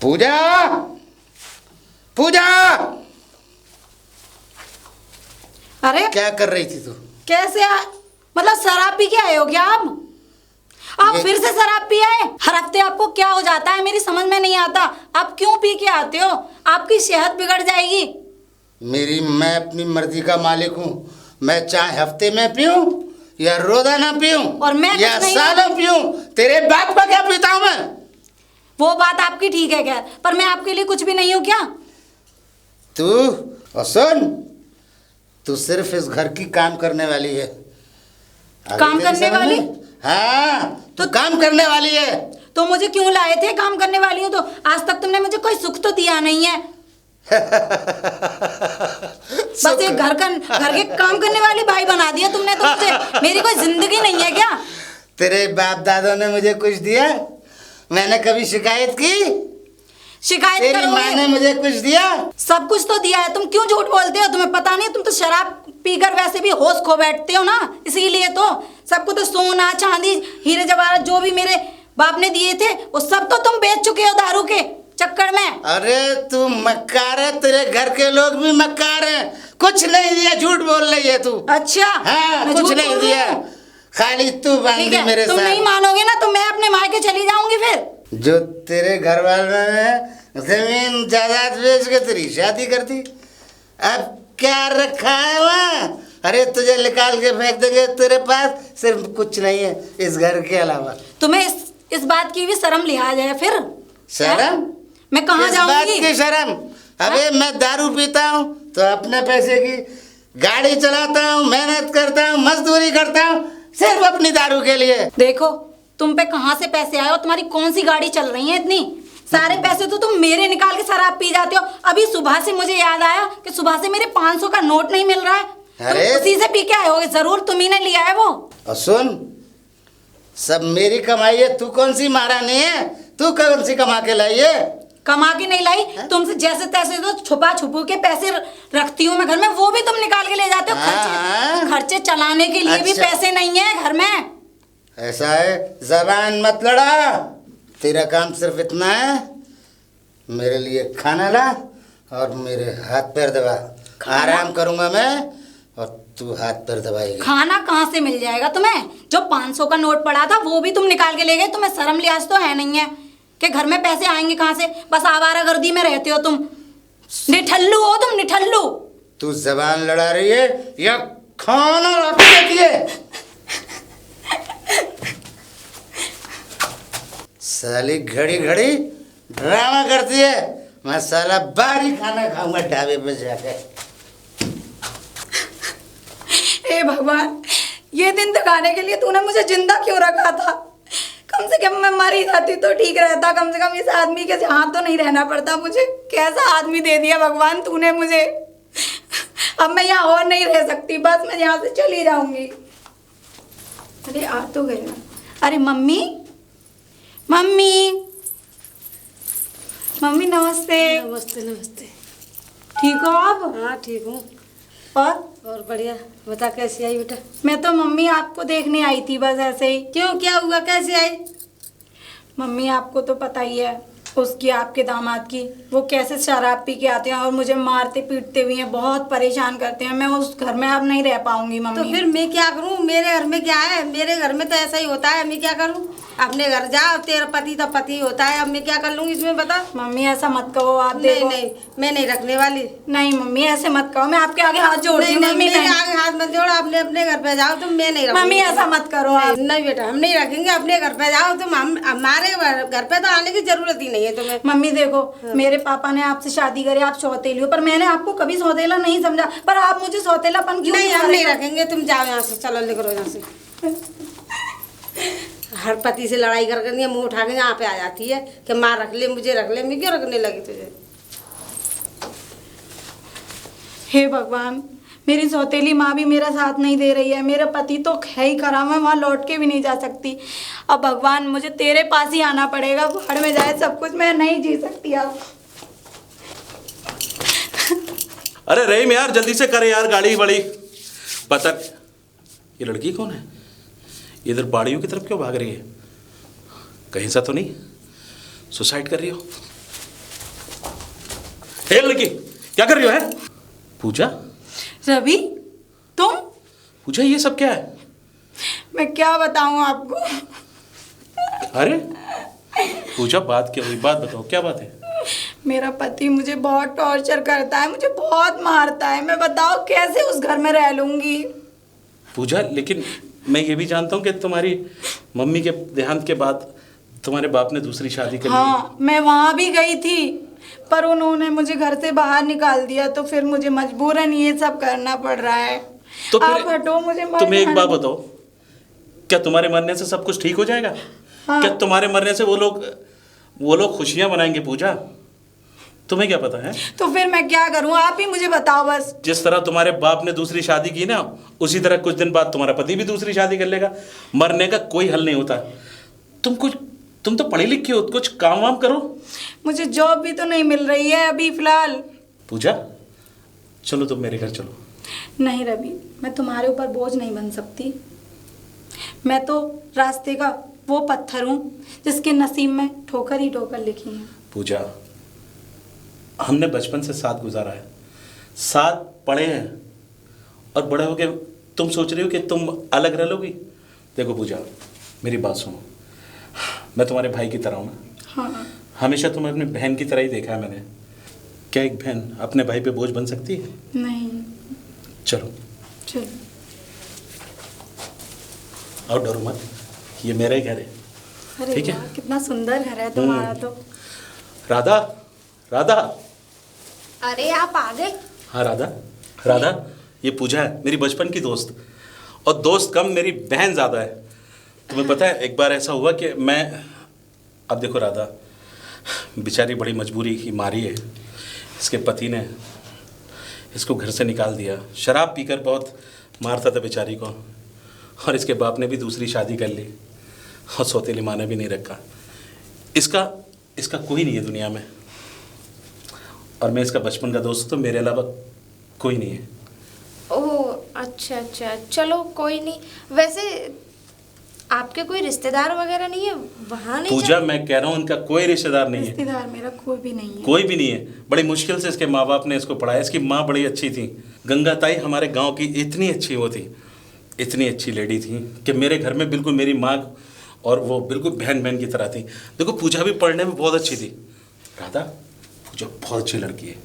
पूजा, पूजा, अरे क्या कर रही थी तू? कैसे मतलब शराब पी के आए हो क्या आप फिर से शराब पी आए? हर हफ्ते आपको क्या हो जाता है मेरी समझ में नहीं आता। आप क्यों पी के आते हो? आपकी सेहत बिगड़ जाएगी। मैं अपनी मर्जी का मालिक हूँ। मैं चाहे हफ्ते में पीऊं या रोजाना पीऊं और मैं या सालों पीऊं, तेरे बाप का क्या पीता हूं मैं? वो बात आपकी ठीक है खैर, पर मैं आपके लिए कुछ भी नहीं हूँ क्या? तू और सुन, तू सिर्फ इस घर की काम करने वाली है। काम करने वाली? हाँ, तो काम करने वाली है। तो मुझे क्यों लाए थे? काम करने वाली हूँ तो आज तक तुमने मुझे कोई सुख तो दिया नहीं है। बस एक घर के काम करने वाली भाई बना दिया तुमने तो मुझे। मेरी कोई जिंदगी नहीं है क्या? तेरे बाप दादों ने मुझे कुछ दिया? मैंने कभी शिकायत की? शिकायत तेरी माँ ने मुझे कुछ दिया? सब कुछ तो दिया है। तुम क्यों झूठ बोलते हो? तुम्हें पता नहीं? तुम तो शराब पीकर वैसे भी होश खो बैठते हो ना, इसीलिए तो सबको तो सोना चांदी हीरे जवाहरात जो भी मेरे बाप ने दिए थे वो सब तो तुम बेच चुके हो दारू के चक्कर में। अरे तू मक्कार है, तेरे घर के लोग भी मक्कार हैं। कुछ नहीं दिया, झूठ बोल रही है तू। अच्छा हाँ, कुछ नहीं दिया, खाली तू बांधी मेरे साथ। तुम नहीं मानोगे ना तो मैं अपने मायके चली जाऊंगी फिर। जो तेरे घर वालों ने जमीन जायदाद बेच के तेरी शादी कर दी, अब क्या रखा है वहाँ? अरे तुझे निकाल के फेंक देंगे। तेरे पास सिर्फ कुछ नहीं है इस घर के अलावा। तुम्हें इस बात की भी शर्म लिहाज है फिर? शर्म? मैं कहाँ जाऊंगी? बात की शर्म? अबे मैं दारू पीता हूँ तो अपने पैसे की गाड़ी चलाता हूँ, मेहनत करता हूँ, मजदूरी करता हूँ, सिर्फ अपनी दारू के लिए। देखो तुम पे कहाँ से पैसे आए और तुम्हारी कौन सी गाड़ी चल रही है इतनी? सारे पैसे तो तुम मेरे निकाल के शराब पी जाते हो। अभी सुबह से मुझे याद आया कि सुबह से मेरे 500 का नोट नहीं मिल रहा है। अरे तुम उसी से पी के आए होगे, जरूर तुम ही ने लिया है वो। और सुन, सब मेरी कमाई है। तू कौन सी महारानी है? तू कौन सी कमा के लाई है? कमा के नहीं लाई, तुमसे जैसे तैसे तो छुपा छुपू के पैसे रखती हूँ मैं घर में, वो भी तुम निकाल के ले जाते हो। खर्चे चलाने के लिए भी पैसे नहीं है घर में। ऐसा है, जबान मत लड़ा। तेरा काम सिर्फ इतना है, मेरे लिए खाना ला और मेरे हाथ पैर दबा। आराम करूंगा मैं और तू हाथ पैर दबाएगी। खाना कहाँ से मिल जाएगा तुम्हें? जो 500 का नोट पड़ा था वो भी तुम निकाल के ले गए। तुम्हें शर्म लिहाज तो है नहीं है कि घर में पैसे आएंगे कहाँ से? बस आवारागर्दी में रहते हो तुम। निठल्लू हो तुम, निठल्लू। तू जबान लड़ा रही है या खाना रोटी देती है? साली घड़ी घड़ी ड्रामा करती है। मैं साला बाहरी खाना खाऊंगा ढाबे पे जाकर। हे भगवान, ये दिन दिखाने के लिए तूने मुझे जिंदा क्यों रखा था? कम से कम मैं मर ही जाती तो ठीक रहता। कम से कम इस आदमी के हाथ तो नहीं रहना पड़ता मुझे। कैसा आदमी दे दिया भगवान तूने मुझे। अब मैं यहाँ और नहीं रह सकती, बस मैं यहाँ से चली जाऊंगी। अरे आ तो गए। अरे मम्मी, मम्मी, मम्मी नमस्ते। नमस्ते नमस्ते। ठीक हो आप? हाँ ठीक हूँ। और बढ़िया। बता कैसी आई बेटा? मैं तो मम्मी आपको देखने आई थी बस ऐसे ही। क्यों, क्या हुआ, कैसे आई? मम्मी आपको तो पता ही है उसकी, आपके दामाद की, वो कैसे शराब पी के आते हैं और मुझे मारते पीटते हुए हैं, बहुत परेशान करते हैं। मैं उस घर में अब नहीं रह पाऊंगी मम्मी। तो फिर मैं क्या करूं? मेरे घर में क्या है? मेरे घर में तो ऐसा ही होता है। मैं क्या करूं? अपने घर जाओ, तेरा पति तो पति होता है। अब मैं क्या कर लूंगी इसमें, बता। मम्मी ऐसा मत कहो आप। नहीं नहीं, मैं नहीं रखने वाली। नहीं मम्मी ऐसे मत कहो, मैं आपके आगे हाथ जोड़ती हूँ। मम्मी मेरे आगे हाथ मत जोड़ो। अपने अपने घर पे जाओ तुम, मैं नहीं रखूंगी। मम्मी ऐसा मत करो आप। नहीं बेटा, हम नहीं रखेंगे। अपने घर पे जाओ तुम। हम हमारे घर पे तो आने की जरूरत ही नहीं है तुम्हें। मम्मी देखो, मेरे पापा ने आपसे शादी करी, आप सौतेली हो, पर मैंने आपको कभी सौतेला नहीं समझा। पर आप मुझे सौतेलापन क्यों? नहीं, हम नहीं रखेंगे। तुम जाओ यहाँ से, चलो निकलो यहाँ से। हर पति से लड़ाई कर मुंह उठा के यहाँ पे आ जाती है कि माँ रख ले, मुझे रख ले। मैं क्यों रखने लगी तुझे? हे भगवान, मेरी सौतेली माँ भी मेरा साथ नहीं दे रही है। मेरा पति तो है ही खराब, मैं वहाँ लौट के भी नहीं जा सकती। अब भगवान मुझे तेरे पास ही आना पड़ेगा। भाड़ में जाए सब कुछ, मैं नहीं जी सकती अब। अरे रहीम यार, जल्दी से करे यार, गाड़ी बड़ी। पता ये लड़की कौन है? इधर बाड़ियों की तरफ क्यों भाग रही है? कहीं सा तो नहीं सुसाइड कर रही हो? ए लड़की, क्या कर रही हो है? पूजा, रवि, तुम? पूजा ये सब क्या है? मैं क्या बताऊं आपको? अरे पूजा, बात क्या हुई? बात बताओ, क्या बात है? मेरा पति मुझे बहुत टॉर्चर करता है, मुझे बहुत मारता है। मैं बताओ कैसे उस घर में रह लूंगी? पूजा, लेकिन मैं ये भी जानता हूँ कि तुम्हारी मम्मी के देहांत के बाद तुम्हारे बाप ने दूसरी शादी कर ली। हाँ, मैं वहाँ भी गई थी, पर उन्होंने मुझे घर से बाहर निकाल दिया, तो फिर मुझे मजबूरन ये सब करना पड़ रहा है। तो आप हटो, मुझे तुम्हें एक बात बताओ, क्या तुम्हारे मरने से सब कुछ ठीक हो जाएगा? हाँ। क्या तुम्हारे मरने से वो लोग खुशियां मनाएंगे? पूजा, तुम्हें क्या पता है? तो फिर मैं क्या करूं? आप ही मुझे बताओ बस। जिस तरह तुम्हारे बाप ने दूसरी शादी की ना, उसी तरह कुछ दिन बाद तुम्हारा पति भी दूसरी शादी कर लेगा। मरने का कोई हल नहीं होता। तुम तो पढ़ी लिखी हो, कुछ काम वाम करो। मुझे जॉब भी तो नहीं मिल रही है अभी फिलहाल। पूजा, चलो तुम मेरे घर चलो। नहीं रवि, मैं तुम्हारे ऊपर बोझ नहीं बन सकती। मैं तो रास्ते का वो पत्थर हूँ जिसके नसीब में ठोकर ही ठोकर लिखी है। पूजा, हमने बचपन से साथ गुजारा है, साथ पढ़े हैं, और बड़े हो गए तुम सोच रही हो कि तुम अलग रह लोगी? देखो पूजा, मेरी बात सुनो, मैं तुम्हारे भाई की तरह हूँ ना। हाँ। हमेशा तुम्हें अपनी बहन की तरह ही देखा है मैंने। क्या एक बहन अपने भाई पे बोझ बन सकती है? नहीं। चलो चलो। और डरो मत, ये मेरा ही घर है। अरे ठीक है? वाह, कितना सुंदर घर है तुम्हारा तो। राधा, राधा। अरे आप आ गए? हाँ राधा, ये पूजा है, मेरी बचपन की दोस्त। और दोस्त कम, मेरी बहन ज़्यादा है। तुम्हें पता है, एक बार ऐसा हुआ कि अब देखो राधा, बेचारी बड़ी मजबूरी की मारी है। इसके पति ने इसको घर से निकाल दिया। शराब पीकर बहुत मारता था बेचारी को, और इसके बाप ने भी दूसरी शादी कर ली, और सौतेली माँ ने भी नहीं रखा। इसका कोई नहीं है दुनिया में, और मैं इसका बचपन का दोस्त, तो मेरे अलावा कोई नहीं है। ओह अच्छा, चलो कोई नहीं। वैसे आपके कोई रिश्तेदार वगैरह नहीं है वहाँ? नहीं पूजा, मैं कह रहा हूँ इनका कोई रिश्तेदार नहीं है। रिश्तेदार मेरा कोई भी नहीं है। कोई भी नहीं है। बड़ी मुश्किल से इसके माँ बाप ने इसको पढ़ाया। इसकी माँ बड़ी अच्छी थी, गंगा ताई हमारे गांव की इतनी अच्छी वो थी, इतनी अच्छी लेडी थी कि मेरे घर में बिल्कुल मेरी माँ और वो बिल्कुल बहन की तरह थी। देखो पूजा भी पढ़ने में बहुत अच्छी थी। राधा, पूजा बहुत अच्छी लड़की है।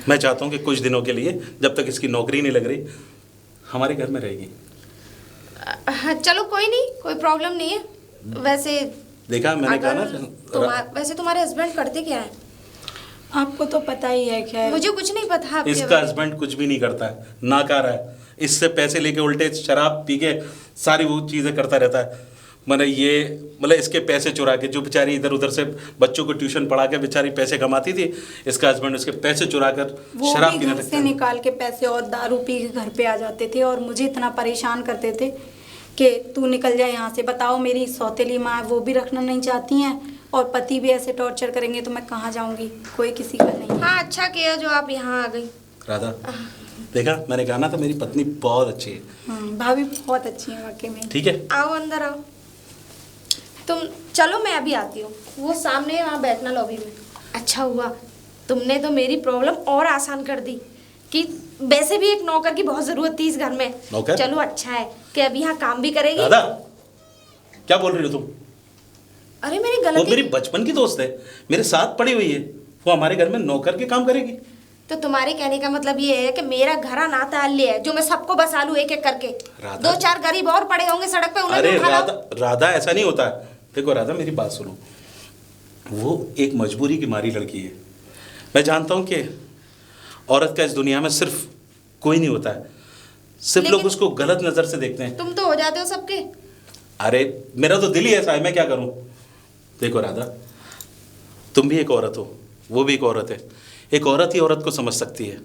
मैं चाहता हूँ कि कुछ दिनों के लिए, जब तक इसकी नौकरी नहीं लग रही, हमारे घर में रहेगी। हाँ, चलो कोई नहीं, कोई प्रॉब्लम नहीं है। वैसे देखा, मैंने कहा ना। वैसे तुम्हारे हस्बैंड करते क्या है? आपको तो पता ही है। खैर, मुझे कुछ नहीं पता आपके इसका बारे में। हस्बैंड कुछ भी नहीं करता है, नाकारा है। इससे पैसे लेके उल्टे शराब पी के सारी वो चीज़ें करता रहता है। मतलब इसके पैसे चुरा के, जो बेचारी इधर उधर से बच्चों को ट्यूशन पढ़ा के बेचारी पैसे कमाती थी, इसका हस्बैंड उसके पैसे चुरा कर वो शराब भी पीने घर लगता से है। निकाल के पैसे और दारू पी के घर पे आ जाते थे, और मुझे इतना परेशान करते थे कि तू निकल जाए यहाँ से। बताओ, मेरी सौतेली माँ वो भी रखना नहीं चाहती हैं, और पति भी ऐसे टॉर्चर करेंगे तो मैं कहाँ जाऊँगी? कोई किसी का नहीं है। हाँ, अच्छा किया जो आप यहाँ आ गई। राधा, देखा, मैंने कहा ना था मेरी पत्नी बहुत अच्छी है। भाभी बहुत अच्छी है वाकई में। ठीक है, आओ अंदर आओ। तुम चलो, मैं अभी आती हूँ। वो सामने वहाँ बैठना लॉबी में। अच्छा हुआ तुमने तो मेरी प्रॉब्लम और आसान कर दी, कि वैसे भी एक नौकर की बहुत जरूरत थी इस घर में। नौकर? चलो अच्छा है कि अभी यहाँ काम भी करेगी। राधा, क्या बोल रही हो तुम? अरे मेरी वो गलती। मेरी बचपन की दोस्त है, मेरे साथ पढ़ी हुई है, वो हमारे घर में नौकर के काम करेगी। तो तुम्हारे कहने का मतलब ये है कि मेरा घरा नाताल्य है, जो मैं सबको बसा लूं एक एक करके। राधा। 2-4 गरीब और पड़े होंगे सड़क पे, उन्हें भी अरे उठा लाओ। राधा, ऐसा नहीं होता है। देखो राधा, मेरी बात सुनो। वो एक मजबूरी की मारी लड़की है। मैं जानता हूँ कि औरत का इस दुनिया में सिर्फ कोई नहीं होता है, सिर्फ लोग लेकिन उसको गलत नज़र से देखते हैं। तुम तो हो जाते हो सबके। अरे मेरा तो दिल ही ऐसा है, मैं क्या करूँ? देखो राधा, तुम भी एक औरत हो, वो भी एक औरत है। एक औरत ही औरत को समझ सकती है।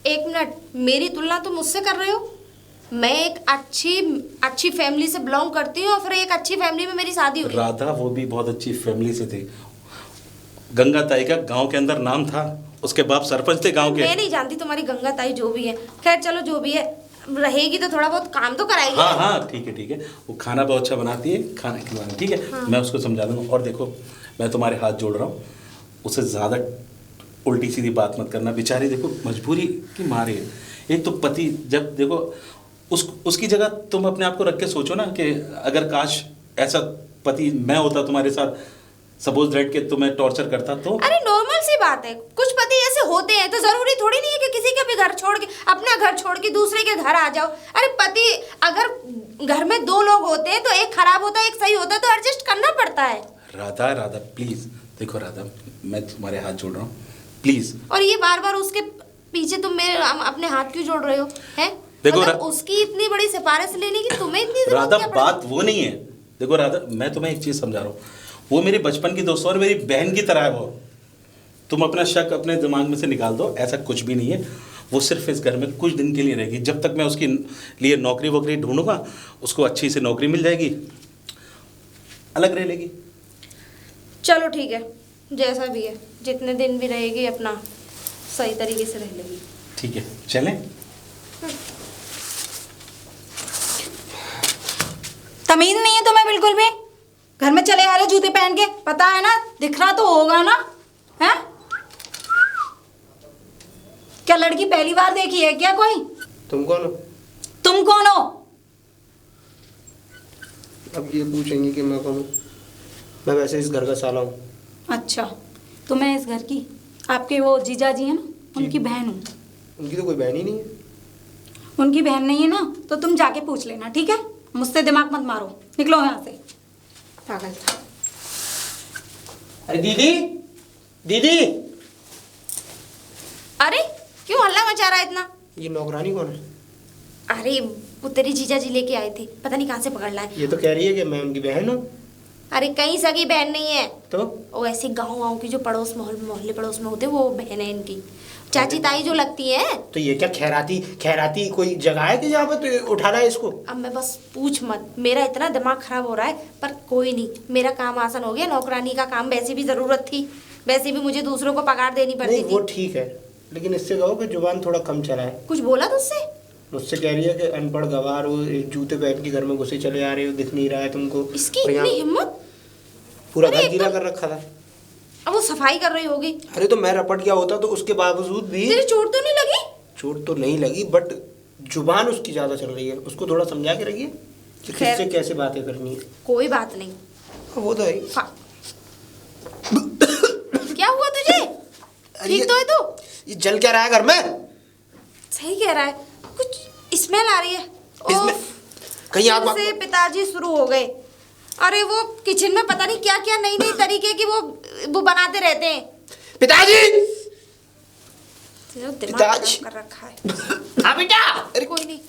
एक मिनट, मेरी तुलना तुम मुझसे कर रहे हो? मैं एक अच्छी फैमिली से बिलोंग करती हूँ, और फिर एक अच्छी फैमिली में मेरी शादी हुई। राधा, वो भी बहुत अच्छी फैमिली से थी। गंगा ताई का गांव के अंदर नाम था, उसके बाप सरपंच थे गांव के। मैं नहीं जानती तुम्हारी गंगा ताई जो भी है। खैर चलो, जो भी है, रहेगी तो थोड़ा बहुत काम तो कराएगी। हाँ हाँ, ठीक है। वो खाना बहुत अच्छा बनाती है, खाना खिलवाना, ठीक है। हाँ। मैं उसको समझा दूंगा। और देखो, मैं तुम्हारे हाथ जोड़ रहा हूँ, उसे ज़्यादा उल्टी सीधी बात मत करना। बेचारी देखो मजबूरी की मारे, एक तो पति, जब देखो उसकी जगह तुम अपने आप को रख के सोचो ना कि अगर काश ऐसा पति मैं होता तुम्हारे साथ, सपोज दैट के तुम्हें टॉर्चर करता तो। अरे नॉर्मल सी बात है, कुछ पति ऐसे होते हैं, तो जरूरी थोड़ी नहीं है कि किसी का भी घर छोड़ के, अपना घर छोड़ के दूसरे के घर आ जाओ। अरे पति अगर घर में 2 लोग होते हैं तो एक खराब होता है एक सही होता है, तो एडजस्ट करना पड़ता है। राधा राधा प्लीज, देखो राधा, मैं तुम्हारे हाथ जोड़ रहा हूँ प्लीज। और ये बार बार उसके पीछे तुम मेरे अपने हाथ क्यों जोड़ रहे हो हैं? देखो मतलब उसकी इतनी बड़ी सिफारिश लेने की तुम्हें इतनी जरूरत राधा, क्या पड़ी? बात वो नहीं है। देखो राधा, मैं तुम्हें एक चीज समझा रहा हूँ, वो मेरी बचपन की दोस्त और मेरी बहन की तरह है वो। तुम अपना शक अपने दिमाग में से निकाल दो, ऐसा कुछ भी नहीं है। वो सिर्फ इस घर में कुछ दिन के लिए रहेगी, जब तक मैं उसके लिए नौकरी वोकरी ढूंढूंगा, उसको अच्छी से नौकरी मिल जाएगी, अलग रह लेगी। चलो ठीक है, जैसा भी है, जितने दिन भी रहेगी अपना सही तरीके से रह लेगी। ठीक है, चलें? तमीज नहीं है तुम्हें बिल्कुल भी? घर में चले आ रहे जूते पहन के, पता है ना, दिख रहा तो होगा ना? हैं? क्या लड़की पहली बार देखी है क्या कोई? तुम कौन हो? तुम कौन हो? अब ये पूछेंगी कि मैं कौन हूँ? मैं वैसे इस घर का साला हूँ। अच्छा, तो मैं इस घर की, आपके वो जीजा जी है ना, उनकी बहन हूँ। उनकी तो कोई बहन ही नहीं है। उनकी बहन नहीं है ना, तो तुम जाके पूछ लेना, ठीक है? मुझसे दिमाग मत मारो, निकलो यहाँ से पागल। अरे दीदी, दीदी, अरे क्यों हल्ला मचा रहा है इतना? ये नौकरानी कौन है? अरे वो तेरी जीजा जी लेके आए थे, पता नहीं कहाँ से पकड़ लाए। ये तो कह रही है कि मैं उनकी बहन हूँ। अरे कहीं सगी बहन नहीं है, तो वो ऐसे गाँव की जो पड़ोस मोहल्ले पड़ोस में होते हैं, वो बहन है इनकी, चाची ताई जो लगती है। तो ये क्या खैराती कोई जगह है कि जहाँ पे तो उठाना है इसको? अब मैं बस पूछ मत, मेरा इतना दिमाग खराब हो रहा है, पर कोई नहीं, मेरा काम आसान हो गया। नौकरानी का काम वैसे भी जरूरत थी, वैसे भी मुझे दूसरों को पगार देनी पड़ती नहीं, वो थी। ठीक है, लेकिन इससे कहो कि जुबान थोड़ा कम चलाए। कुछ बोला तुझसे? मुझसे कह रही है कि अनपढ़ गवार हो, एक जूते पहन के घर में घुसे चले आ रहे हो, दिख नहीं रहा है तुमको। इसकी और यहाँ इतनी हिम्मत? पूरा अरे घर एक गीला तो- कर रखा था। अब वो सफाई कर रही होगी। अरे तो मैं रपट गया होता तो उसके बावजूद भी। तेरी चोट तो नहीं लगी? चोट तो नहीं लगी, बट जुबान उसकी ज्यादा चल रही है। उसको थोड़ा समझा के रखिए कि खैर। किससे कैसे बातें करनी है। कोई बात नहीं। वो तो है ही। क्या हुआ तुझे? ठीक तो है तू? ये जल क्या रहा है घर में? सही कह रहा है, कुछ स्मेल आ रही है। इसमें कहीं आग फिर से पिताजी शुरू हो गए। अरे वो किचन में पता नहीं क्या क्या नई नई तरीके की वो बनाते रहते हैं। पिताजी! तेरा दिमाग पिताजी! खराब कर रखा है। हाँ बेटा। अरे कोई नहीं।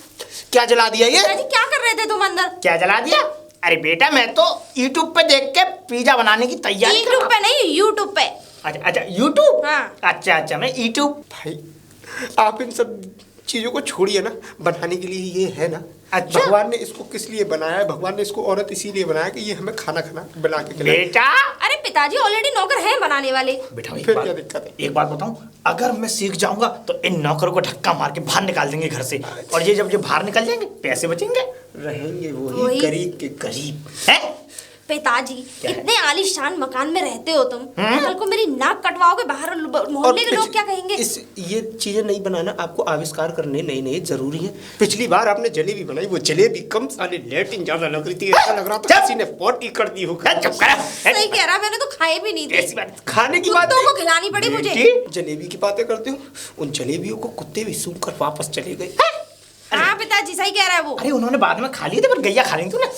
क्या जला दिया ये? पिताजी क्या कर रहे थे तुम अंदर? क्या जला दिया? अरे बेटा मैं तो YouTube पे देख के पिज्जा बनाने की तैयारी कर यूट्यूब रहा पे नहीं, यूट्यूब पे। अच्छा अच्छा YouTube? हाँ। अच्छा मैं YouTube। भाई आप इन सब चीजों को छोड़िए ना, बनाने के लिए ये है ना। अच्छा। भगवान ने इसको किस लिए बनाया है? भगवान ने इसको औरत इसीलिए बनाया कि ये हमें खाना बना के खिलाए। बेटा अरे पिताजी ऑलरेडी नौकर हैं बनाने वाले। बेटा फिर क्या दिक्कत है? एक बात बताऊं, अगर मैं सीख जाऊंगा तो इन नौकरों को धक्का मार के बाहर निकाल देंगे घर से, और ये जब बाहर निकल जाएंगे पैसे बचेंगे, रहेंगे वही वही। गरीब के गरीब हैं। पिताजी क्या है? इतने आलीशान मकान में रहते हो तुम, हम्म? कल को मेरी नाक कटवाओगे बाहर, मोहल्ले के लोग क्या कहेंगे? ये चीजें नहीं बनाना, आपको आविष्कार करने नए नए जरूरी है। पिछली बार आपने जलेबी बनाई, वो जलेबी कम साले लेटिन ज्यादा लग रही थी, ऐसा लग रहा था किसी ने पोटी कर दी हो। चुप करा। सही कह रहा, मैंने तो खाए भी नहीं थे। ऐसी बात खाने की बात कुत्तों नहीं। को खिलानी पड़ी मुझे। बेटी, जलेबी की बातें करते हो, उन जलेबियों को कुत्ते भी सूंघ कर वापस चले गए। हाँ पिताजी सही कह रहा है वो। अरे उन्होंने बाद में खा लिए थे, पर गैया खा रही थी ना,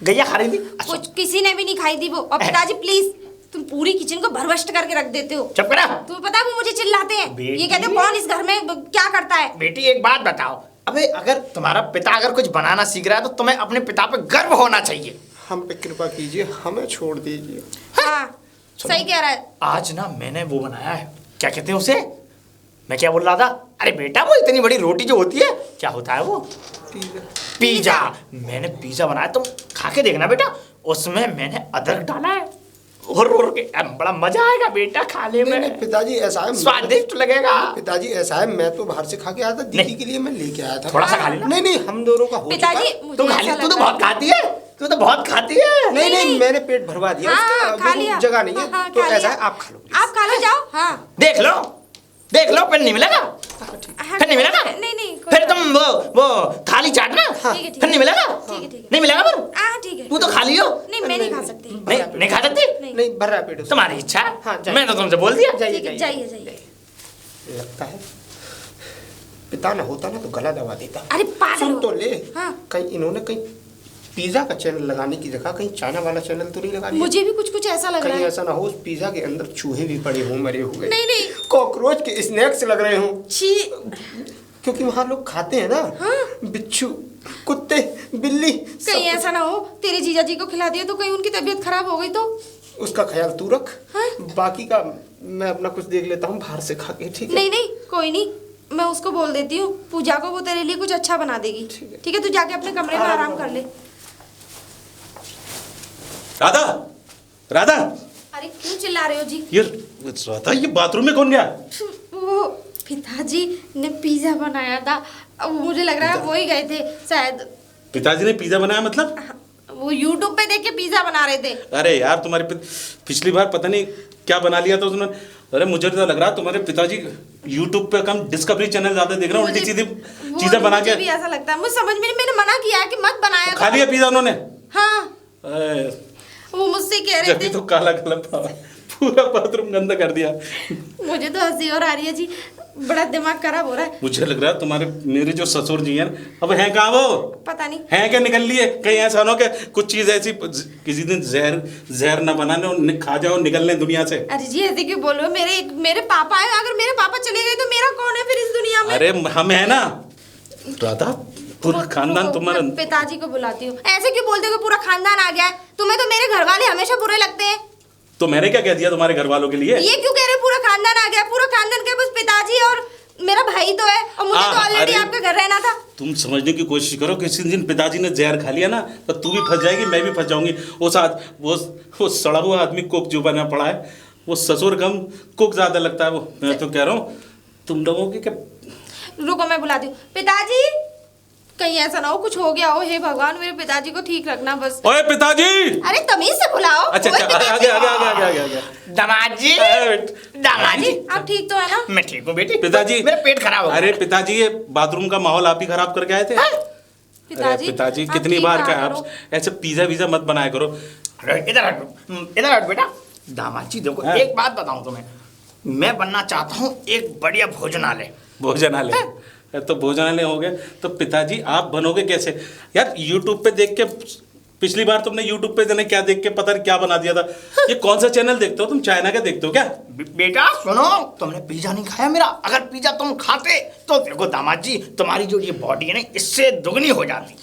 गैया खा रही थी। कुछ किसी ने भी नहीं खाई थी वो। और पिताजी प्लीज, तुम पूरी किचन को भरवष्ट करके रख देते हो। चुप करा। तुम्हें पता है वो मुझे चिल्लाते हैं, बेटी। ये कहते हैं कौन इस घर में क्या करता है। बेटी एक बात बताओ, अबे अगर तुम्हारा पिता अगर कुछ बनाना सीख रहा है तो तुम्हें अपने पिता पे गर्व होना चाहिए। हम पे कृपा कीजिए, हमें छोड़ दीजिए। हाँ सही कह रहा है। आज ना मैंने वो बनाया है, क्या कहते हैं उसे, मैं क्या बोल रहा था, अरे बेटा वो इतनी बड़ी रोटी जो होती है, क्या होता है वो, पिज्जा। मैंने पिज्जा बनाया, तुम खा के देखना बेटा, उसमें मैंने अदरक डाला है और के बड़ा मजा आएगा बेटा खाने नहीं, में। नहीं पिताजी ऐसा है, स्वादिष्ट लगेगा। पिताजी ऐसा है, मैं तो बाहर से खा के आया था, दीदी नहीं। के लिए मैं लेके आया था। थोड़ा सा खा लेना। नहीं नहीं, हम दोनों का हो चुका पिताजी है। मुझे तू खा ऐसा ली, तू तो लग रहा बहुत खाती है। तू तो बहुत खाती है। नहीं नहीं मैंने पेट भरवा दिया हाँ, उसका, खा वो लिया। जगह नहीं है। हाँ, तो खा ऐसा लिया। है आप खा लो। आप खा लो, जाओ। हाँ देख लो फिर नहीं मिलेगा। हाँ, फिर नहीं मिलेगा। नहीं कोई फिर बात तुम वो थाली चाटना। ठीक है, ठीक फिर नहीं मिलेगा। ठीक है। नहीं मिलेगा फिर। हाँ ठीक है। तू तो खा लियो। नहीं मैं नहीं खा सकती। नहीं खा सकती। नहीं भर रहा है पेट उसका। तुम्हारी इच्छा। हाँ, जाइए। मैं तो तुमसे बोल दिया। जाइए ठीक है, जाइए। जाइए। लगता है पिता ना होता ना तो गला दबा देता। अरे पागल सुन हो। तो ले। हाँ। कहीं इन्होंने कहीं पिज्जा का चैनल लगाने की जगह कहीं चाइना वाला चैनल तो नहीं लगा लिया? मुझे भी कुछ ऐसा लग रहा कहीं है। ऐसा ना हो उस पिज्जा के अंदर चूहे भी पड़े हों, मरे हुए, नहीं। कॉकरोच के स्नैक्स लग रहे हों, छी। क्योंकि वहाँ लोग खाते हैं ना। हाँ। बिच्छू, कुत्ते, बिल्ली, कहीं ऐसा ना हो तेरे जीजा जी को खिला दिया तो कहीं उनकी तबीयत खराब हो गई तो। उसका ख्याल तू रख। हाँ? बाकी का मैं अपना कुछ देख लेता हूँ बाहर से खा के। ठीक है? नहीं कोई नहीं, मैं उसको बोल देती हूँ पूजा को, वो तेरे लिए कुछ अच्छा बना देगी। ठीक है तू जाके अपने कमरे में आराम कर ले। राधा अरे क्यों चिल्ला रहे हो जी? ये राधा, ये बाथरूम में कौन गया? वो पिताजी ने पिज्जा बनाया था, अब मुझे लग रहा है वो ही गए थे शायद। पिताजी ने पिज्जा बनाया मतलब? वो YouTube पे देख के पिज्जा बना रहे थे। अरे यार तुम्हारे पिछली बार पता नहीं क्या बना लिया था उसने। अरे मुझे तो लग रहा है तुम्हारे पिताजी YouTube पे कम डिस्कवरी चैनल ज्यादा देख रहे हैं, उल्टी सीधी चीजें बना के। मुझे भी ऐसा लगता है, मुझे समझ में नहीं, मैंने मना किया है कि मत बनाया खा लिया पिज्जा उन्होंने? हाँ वो मुझसे कह रहे जब थे। तो काला काला पूरा बाथरूम गंदा कर दिया। मुझे तो हंसी और आ रही है जी, बड़ा दिमाग खराब हो रहा है। मुझे लग रहा है तुम्हारे मेरे जो ससुर जी हैं अब हैं कहाँ वो? पता नहीं हैं क्या निकल लिए? कहीं ऐसा ना हो कि कुछ चीज ऐसी किसी दिन जहर न बनाने और खा जाओ निकल लें दुनिया से। अरे जी ऐसे क्यों बोल रहे हो? मेरे पापा है, अगर मेरे पापा चले गए तो मेरा कौन है फिर इस दुनिया में? अरे हम है ना राधा, पूरा खानदान तुम्हारा। मैं पिताजी को बुलाती हूँ। ऐसे क्यों बोलते हो कि पूरा खानदान आ गया है? तुम्हें तो मेरे घर वाले हमेशा बुरे लगते हैं। तो मैंने क्या कह दिया तुम्हारे घर वालों के लिए? ये क्यों कह रहे हो पूरा खानदान आ गया? पूरा खानदान के बस पिताजी और मेरा भाई तो है, और मुझे तो ऑलरेडी अरे आपके घर रहना था। तुम समझने की कोशिश करो, किसी दिन पिताजी ने जहर खा लिया ना तो तू भी फंस जाएगी, मैं भी फंस जाऊंगी। वो सड़ा हुआ आदमी कुक जो बना पड़ा है, वो ससुर कम कुक ज्यादा लगता है वो। मैं तो कह रहा हूँ तुम लोगों की क्या। रुको मैं बुलाती हूँ। पिताजी कहीं ऐसा ना हो कुछ हो गया हो, हे भगवान मेरे पिताजी को ठीक रखना बस। ओए पिताजी! अरे तमीज से बुलाओ। अच्छा ओए अच्छा, पिताजी। आगे। दामाद जी। दामाद जी आप ठीक तो है ना? मैं ठीक हूँ बेटी। पिताजी मेरा पेट खराब हो गया। अरे पिताजी, ये बाथरूम का माहौल आप ही खराब करके आए थे। अरे पिताजी आप कितनी ठीक बार कहा कहा करो। आप ऐसे पिज्जा वीजा मत बनाया करो। इधर हट बेटा। दामाद जी देखो हाँ। एक बात बताऊं तुम्हें, मैं बनना चाहता हूँ एक बढ़िया भोजनालय। भोजनालय? तो भोजनालय हो गए तो पिताजी आप बनोगे कैसे यार? यूट्यूब पे देख के, पिछली बार तुमने यूट्यूब पे जाने क्या देख के पता नहीं क्या बना दिया था। ये कौन सा चैनल देखते हो तुम? चाइना का देखते हो क्या? बेटा सुनो, तुमने पिज्जा नहीं खाया मेरा। अगर पिज्जा तुम खाते तो देखो दामाद जी, तुम्हारी जो ये बॉडी है ना इससे दुगनी हो जाती।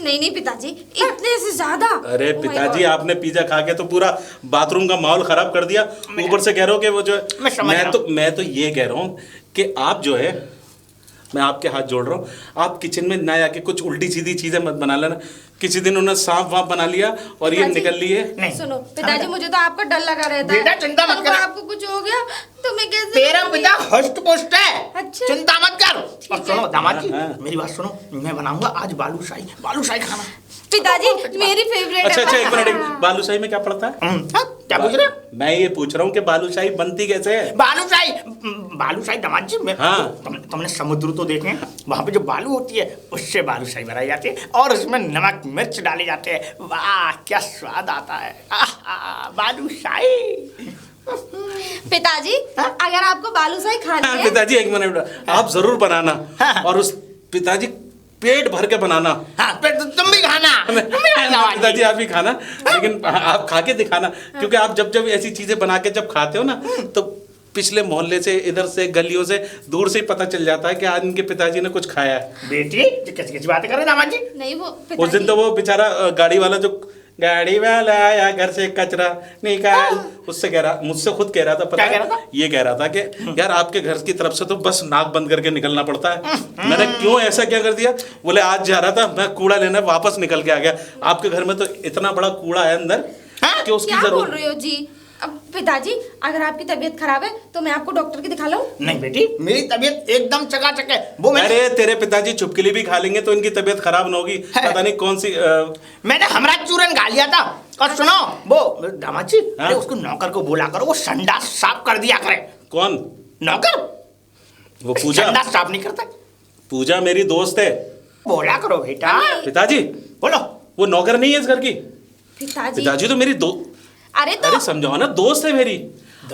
नहीं पिताजी इतने से ज्यादा। अरे Oh my पिताजी God। आपने पिज्जा खा के तो पूरा बाथरूम का माहौल खराब कर दिया, ऊपर से कह रहे हो कि वो जो मैं तो ये कह रहा हूँ कि आप जो है, मैं आपके हाथ जोड़ रहा हूँ, आप किचन में ना आके कुछ उल्टी सीधी चीजें मत बना लेना। किसी दिन उन्होंने सांप वाप बना लिया और ये पिताजी, निकल लिए। नहीं सुनो पिताजी, मुझे तो आपका डर लगा रहता है। बेटा, चिंता मत कल को करो। आपको कुछ हो गया तो मैं कैसे तेरा रहूंगी? पिता हष्ट पुष्ट है। अच्छा। चिंता मत कर। और सुनो दामाद जी, हाँ। मेरी बात सुनो, मैं बनाऊंगा आज बालूशाही खाना। पिताजी मेरी फेवरेट अच्छा है। एक मिनट, बालूशाही में क्या पड़ता है? हाँ, क्या पूछ रहे हो? मैं ये पूछ रहा हूँ कि बालूशाही बनती कैसे है? बालूशाही दामाद जी, हाँ। तुमने समुद्र तो देखे हैं, वहाँ पे जो बालू होती है उससे बालूशाही बनाई जाती है और उसमें नमक मिर्च डाले जाते हैं। वाह क्या स्वाद आता है। बालूशाही। पिताजी अगर आपको बालूशाही खानी हाँ, है पिताजी एक मिनट, आप जरूर बनाना। हाँ। और उस पिताजी पेट भर के बनाना। हाँ, फिर तुम भी खाना। पिताजी आप भी खाना, लेकिन आप खा के दिखाना, क्योंकि आप जब ऐसी चीजें बना के जब खाते हो ना तो पिछले मोहल्ले से, इधर से, गलियों से, दूर से ही पता चल जाता है कि आज इनके पिताजी ने कुछ खाया है। बेटी ये कैसी बातें कर रहे दामाद जी? नहीं वो उस दिन तो वो बेचारा गाड़ी वाला जो गाड़ी वाला आया घर से कचरा निकाल, उससे कह रहा, मुझसे खुद कह रहा था, पता क्या कह है? रहा था? ये कह रहा था कि यार आपके घर की तरफ से तो बस नाक बंद करके निकलना पड़ता है। मैंने क्यों ऐसा क्या कर दिया? बोले आज जा रहा था मैं कूड़ा लेने, वापस निकल के आ गया। आपके घर में तो इतना बड़ा कूड़ा है अंदर हाँ? कि उसकी क्या बोल जरूरत। रहे हो जी? अब पिताजी अगर आपकी तबीयत खराब है तो मैं आपको डॉक्टर की दिखा लूं? नहीं बेटी, मेरी तबीयत एकदम चकाचक है। वो मैंने अरे तेरे पिताजी चुपकली भी खा लेंगे तो इनकी तबीयत खराब ना होगी। है। पता नहीं कौन सी मैंने हमरा चूरन खा लिया था। और सुनो, वो दामाद जी, हाँ? अरे उसको नौकर को बोला करो वो संडास साफ कर दिया करे। कौन? नौकर? वो पूजा? संडास साफ नहीं करता। पूजा मेरी दोस्त है। बोला करो बेटा। पिताजी बोलो। वो नौकर नहीं है इस घर की। पिताजी तो मेरी अरे तो अरे समझाओ ना, दोस्त है मेरी।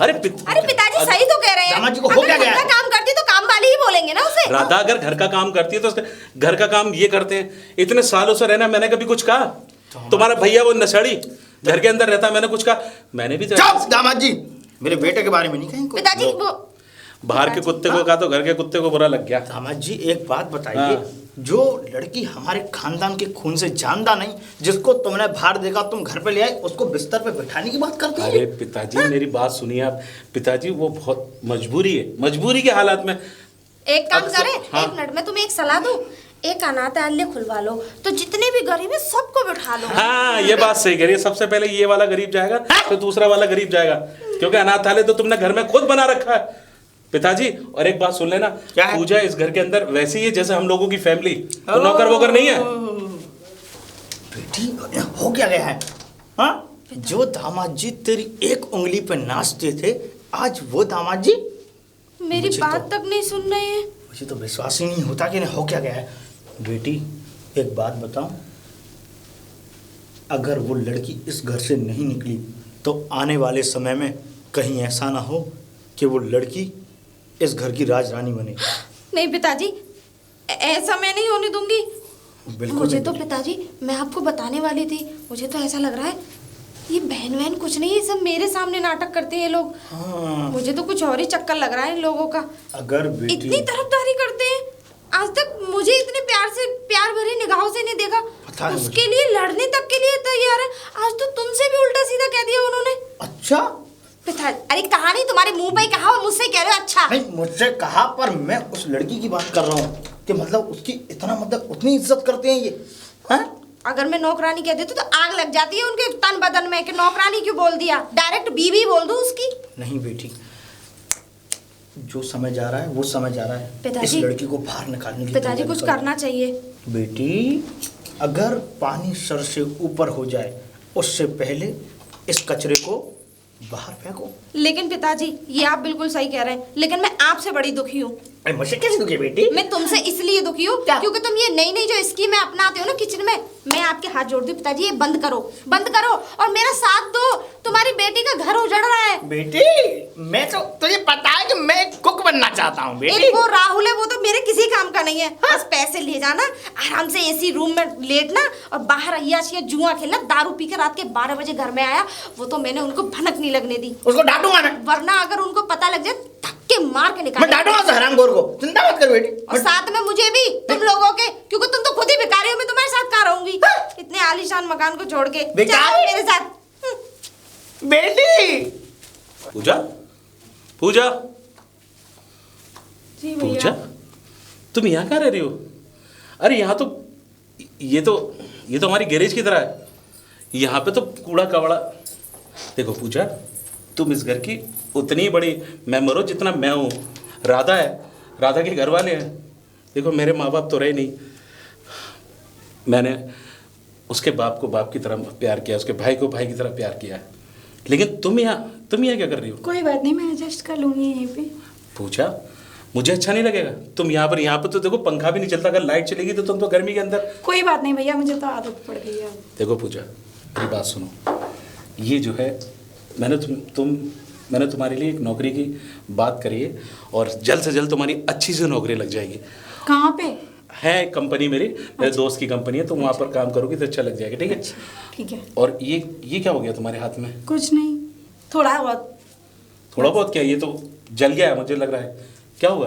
अरे अरे पिताजी सही तो कह रहे हैं। दामाद जी को हो क्या अगर गया? घर का काम करती तो काम वाली ही बोलेंगे ना उसे। राधा अगर घर का काम करती है तो उसके घर का काम ये करते हैं। इतने सालों से रहना, मैंने कभी कुछ कहा? तुम्हारा भैया वो नशेड़ी घर के अंदर रहता, मैंने कुछ कहा? मैंने भी तो चुप दामाद जी, मेरे बेटे के बारे में नहीं कहेंगे। पिताजी वो बाहर के कुत्ते को कहा तो घर के कुत्ते को बुरा लग गया। दामाद जी एक बात बताइए, हाँ। जो लड़की हमारे खानदान के खून से जानदा नहीं, जिसको तुमने बाहर देखा तुम घर पे ले आए, उसको बिस्तर पे बिठाने की बात करती है? अरे पिताजी मेरी बात सुनिए आप। पिताजी वो बहुत मजबूरी है, मजबूरी के हालात में। एक काम अक्सर- करें, हाँ। एक मिनट में तुम्हें एक सलाह दूं। एक अनाथालय खुलवा लो तो जितने भी गरीब है सबको बिठा लो। हाँ ये बात सही कह रही है। सबसे पहले ये वाला गरीब जाएगा तो दूसरा वाला गरीब जाएगा, क्योंकि अनाथालय तो तुमने घर में खुद बना रखा है। पिताजी और एक बात सुन लेना, क्या है? पूजा इस घर के अंदर वैसी ही है जैसे हम लोगों की फैमिली। तो नौकर वोकर नहीं है। बेटी हो क्या गया है? हाँ, जो दामाद जी तेरी एक उंगली पे नाचते थे, आज वो दामाद जी? मेरी मुझे बात तो- तक नहीं सुन रहे हैं। मुझे तो विश्वास ही नहीं होता कि हो क्या गया है। बेटी एक बात बताऊं, अगर वो लड़की इस घर से नहीं निकली तो आने वाले समय में कहीं ऐसा ना हो कि वो लड़की इस घर की राजरानी बने। नहीं पिताजी, ऐसा मैं नहीं होने दूंगी। बिल्कुल मुझे नहीं तो बेटी। पिताजी मैं आपको बताने वाली थी, मुझे तो ऐसा लग रहा है ये बहन वहन कुछ नहीं, ये सब मेरे सामने नाटक करते हैं ये लोग। हाँ, मुझे तो कुछ और ही चक्कर लग रहा है इन लोगों का। अगर इतनी बेटी तरफदारी करते हैं। आज तक मुझे इतने प्यार भरी निगाहों से नहीं देखा। पता है उसके लिए लड़ने तक के लिए तैयार है। आज तो तुमसे भी उल्टा सीधा कह दिया उन्होंने। अच्छा पिता, अरे कहानी तुम्हारे मुंह पे ही कहा और मुझसे कह रहे हो अच्छा। नहीं, मुझसे कहा, पर मैं उस लड़की की बात कर रहा हूँ कि मतलब उसकी इतना मतलब उतनी इज्जत करते हैं ये। हाँ? अगर मैं नौकरानी कह देती तो आग लग जाती है उनके तन बदन में कि नौकरानी क्यों बोल दिया। डायरेक्ट बीवी बोल दूं उसकी। नहीं बेटी, जो समय जा रहा है वो समय जा रहा है। पिताजी- इस लड़की को बाहर निकालने की पिताजी तैयारी कुछ करो। करना चाहिए। बेटी अगर पानी सर से ऊपर हो जाए उससे पहले इस कचरे को बाहर फेंको। लेकिन पिताजी ये आप बिल्कुल सही कह रहे हैं, लेकिन मैं आपसे बड़ी दुखी हूँ। अरे मुझे कैसे दुखी बेटी? मैं तुमसे इसलिए दुखी हूँ क्योंकि तुम ये नई नई जो स्कीमें अपनाते हो ना किचन में, मैं आपके हाथ जोड़ती हूँ पिताजी ये बंद करो, बंद करो और मेरा साथ दो। तुम्हारी बेटी का घर उजड़ रहा है। बेटी मैं तो तुझे पता है कि मैं कुक बनना चाहता हूँ बेटी। एक वो राहुल है, वो तो मेरे किसी काम का नहीं है। बस पैसे ले जाना, आराम से एसी रूम में लेटना और बाहर अय्याशियां जुआ खेलना। दारू पी के रात के 12 बजे घर में आया, वो तो मैंने उनको भनक नहीं लगने दी। उसको डांटूंगा मैं। वरना अगर उनको पता लग जाए धक्के मार के निकाल। मैं डांटूंगा तो हरामखोर को। चिंता मत कर बेटी। और साथ में मुझे भी, तुम लोगों के, क्योंकि तुम तो खुद ही भिखारी हो। मैं तुम्हारे साथ कहाँ रहूंगी इतने आलीशान मकान को छोड़ के। भिखारी? चलो मेरे साथ। बेटी पूजा, पूजा, जी पूजा, भैया। तुम यहाँ कहाँ रह रही हो? अरे यहाँ तो ये तो हमारी गैरेज की तरह है। यहाँ पे तो कूड़ा कबाड़ा। देखो पूजा, तुम इस घर की उतनी बड़ी मेंबर हो जितना मैं हूँ। राधा है, राधा के घर वाले हैं। देखो मेरे माँ बाप तो रहे नहीं, मैंने उसके बाप को बाप की तरह प्यार किया, उसके भाई को भाई की तरह प्यार किया। लेकिन तुम यहाँ क्या कर रही हो? कोई बात नहीं, मैं एडजस्ट कर लूंगी यहीं पे। पूछा, मुझे अच्छा नहीं लगेगा तुम यहाँ पर तो देखो पंखा भी नहीं चलता। अगर लाइट चलेगी तो तुम तो गर्मी के अंदर। कोई बात नहीं भैया, मुझे तो आदत पड़ गई है अब। देखो पूजा, मेरी बात सुनो। ये जो है मैंने तुम्हारे लिए एक नौकरी की बात करी है और जल्द से जल्द तुम्हारी अच्छी सी नौकरी लग जाएगी। कहाँ पे? है कंपनी मेरे दोस्त की कंपनी है, तुम वहाँ पर काम करोगी तो अच्छा लग जाएगा। ठीक है? ठीक है। और ये क्या हो गया तुम्हारे हाथ में? कुछ नहीं, थोड़ा बहुत। थोड़ा बहुत क्या, ये तो जल गया है मुझे लग रहा है। क्या हुआ?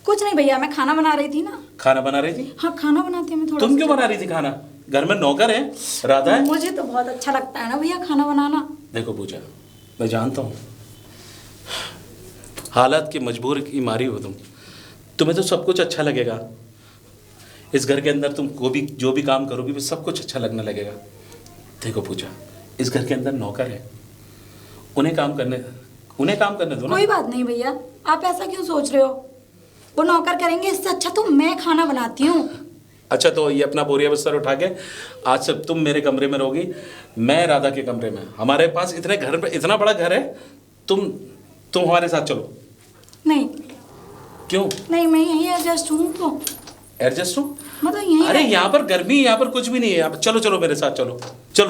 कुछ नहीं भैया, मैं खाना बना रही थी ना। खाना बना रही थी? हाँ खाना बनाती हूँ मैं थोड़ा तुम सा। क्यों बना रही थी खाना? घर में नौकर है, राधा है। मुझे तो बहुत अच्छा लगता है ना भैया खाना बनाना। देखो पूजा, मैं जानता हूँ हालात की मजबूर की मारी हो तुम। तुम्हें तो सब कुछ अच्छा लगेगा इस घर के अंदर। तुम को भी जो भी काम करोगी वो सब कुछ अच्छा लगने लगेगा। देखो पूजा, इस घर के अंदर नौकर है उन्हें काम करने दो ना। कोई बात नहीं भैया, आप ऐसा क्यों सोच रहे हो? वो नौकर करेंगे, इससे अच्छा तो मैं खाना बनाती हूँ। अच्छा, तो ये अपना बोरिया बिस्तर उठा के आज से तुम मेरे कमरे में रहोगी, मैं राधा के कमरे में। हमारे पास इतने घर पे इतना बड़ा घर है, तुम हमारे साथ चलो। नहीं क्यों? नहीं, मैं यहीं एडजस्ट हूँ। तो एडजस्ट हूँ? मतलब यहीं अरे यहाँ पर गर्मी, यहाँ पर कुछ भी नहीं है। आप चलो मेरे साथ, चलो